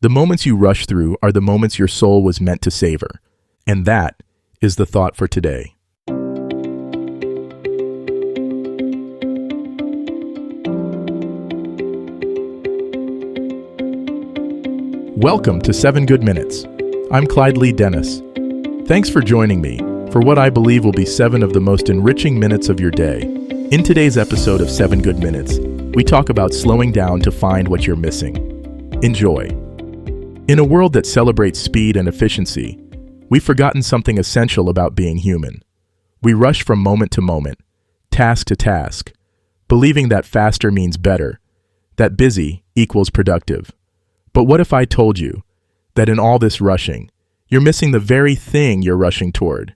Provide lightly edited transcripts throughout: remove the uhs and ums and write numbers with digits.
The moments you rush through are the moments your soul was meant to savor. And that is the thought for today. Welcome to 7 Good Minutes. I'm Clyde Lee Dennis. Thanks for joining me for what I believe will be 7 of the most enriching minutes of your day. In today's episode of 7 Good Minutes, we talk about slowing down to find what you're missing. Enjoy. In a world that celebrates speed and efficiency, we've forgotten something essential about being human. We rush from moment to moment, task to task, believing that faster means better, that busy equals productive. But what if I told you that in all this rushing, you're missing the very thing you're rushing toward?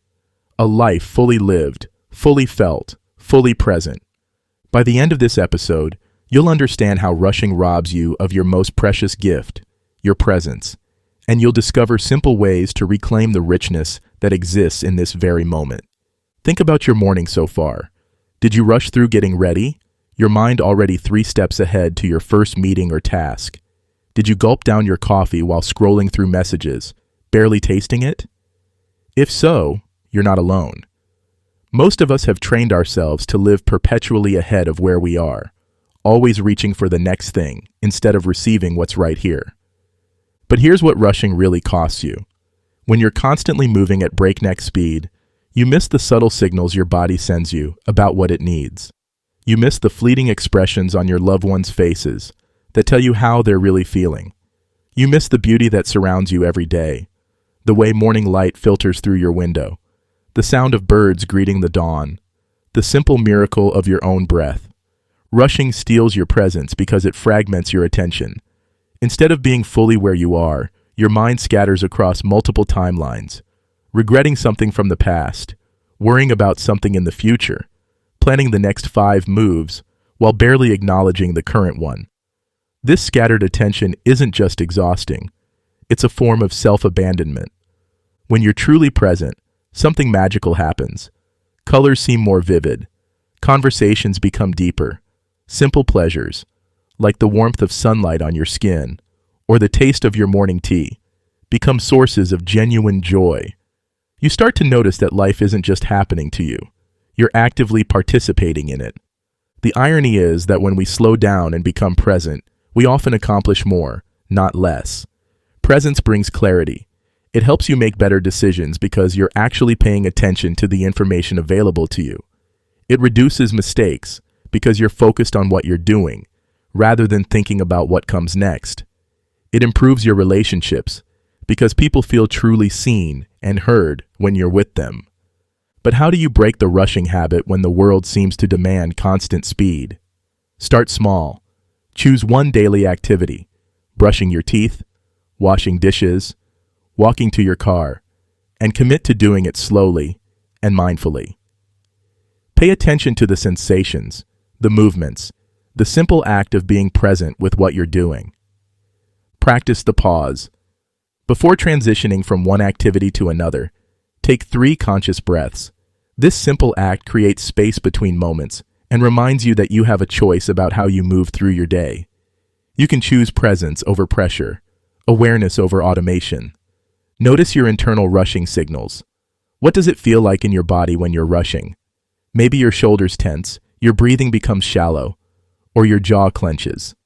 A life fully lived, fully felt, fully present. By the end of this episode, you'll understand how rushing robs you of your most precious gift, your presence, and you'll discover simple ways to reclaim the richness that exists in this very moment. Think about your morning so far. Did you rush through getting ready? Your mind already 3 steps ahead to your first meeting or task. Did you gulp down your coffee while scrolling through messages, barely tasting it? If so, you're not alone. Most of us have trained ourselves to live perpetually ahead of where we are, always reaching for the next thing instead of receiving what's right here. But here's what rushing really costs you. When you're constantly moving at breakneck speed, you miss the subtle signals your body sends you about what it needs. You miss the fleeting expressions on your loved ones' faces that tell you how they're really feeling. You miss the beauty that surrounds you every day, the way morning light filters through your window, the sound of birds greeting the dawn, the simple miracle of your own breath. Rushing steals your presence because it fragments your attention. Instead of being fully where you are, your mind scatters across multiple timelines, regretting something from the past, worrying about something in the future, planning the next 5 moves while barely acknowledging the current one. This scattered attention isn't just exhausting, it's a form of self-abandonment. When you're truly present, something magical happens. Colors seem more vivid, conversations become deeper, simple pleasures, like the warmth of sunlight on your skin or the taste of your morning tea, become sources of genuine joy. You start to notice that life isn't just happening to you, you're actively participating in it. The irony is that when we slow down and become present, we often accomplish more, not less. Presence brings clarity. It helps you make better decisions because you're actually paying attention to the information available to you. It reduces mistakes because you're focused on what you're doing, rather than thinking about what comes next. It improves your relationships because people feel truly seen and heard when you're with them. But how do you break the rushing habit when the world seems to demand constant speed? Start small. Choose one daily activity: brushing your teeth, washing dishes, walking to your car, and commit to doing it slowly and mindfully. Pay attention to the sensations, the movements, the simple act of being present with what you're doing. Practice the pause. Before transitioning from one activity to another, take 3 conscious breaths. This simple act creates space between moments and reminds you that you have a choice about how you move through your day. You can choose presence over pressure, awareness over automation. Notice your internal rushing signals. What does it feel like in your body when you're rushing? Maybe your shoulders tense, your breathing becomes shallow, or your jaw clenches.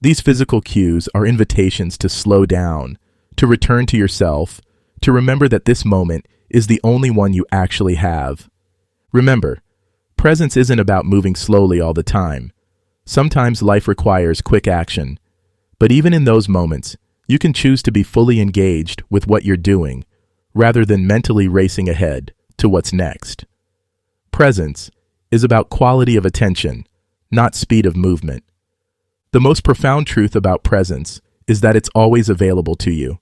These physical cues are invitations to slow down, to return to yourself, to remember that this moment is the only one you actually have. Remember, presence isn't about moving slowly all the time. Sometimes life requires quick action, but even in those moments, you can choose to be fully engaged with what you're doing, rather than mentally racing ahead to what's next. Presence is about quality of attention, not speed of movement. The most profound truth about presence is that it's always available to you.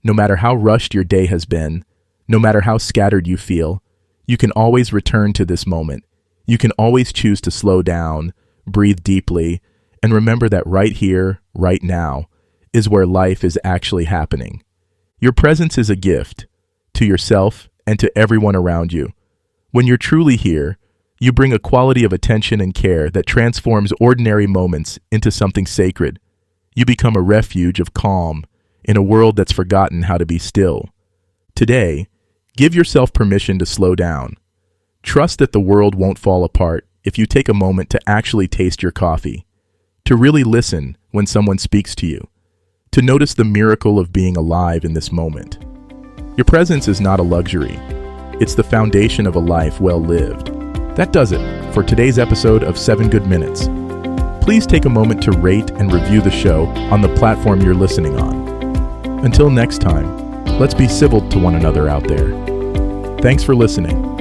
No matter how rushed your day has been, no matter how scattered you feel, you can always return to this moment. You can always choose to slow down, breathe deeply, and remember that right here, right now, is where life is actually happening. Your presence is a gift to yourself and to everyone around you. When you're truly here, you bring a quality of attention and care that transforms ordinary moments into something sacred. You become a refuge of calm in a world that's forgotten how to be still. Today, give yourself permission to slow down. Trust that the world won't fall apart if you take a moment to actually taste your coffee, to really listen when someone speaks to you, to notice the miracle of being alive in this moment. Your presence is not a luxury. It's the foundation of a life well lived. That does it for today's episode of 7 Good Minutes. Please take a moment to rate and review the show on the platform you're listening on. Until next time, let's be civil to one another out there. Thanks for listening.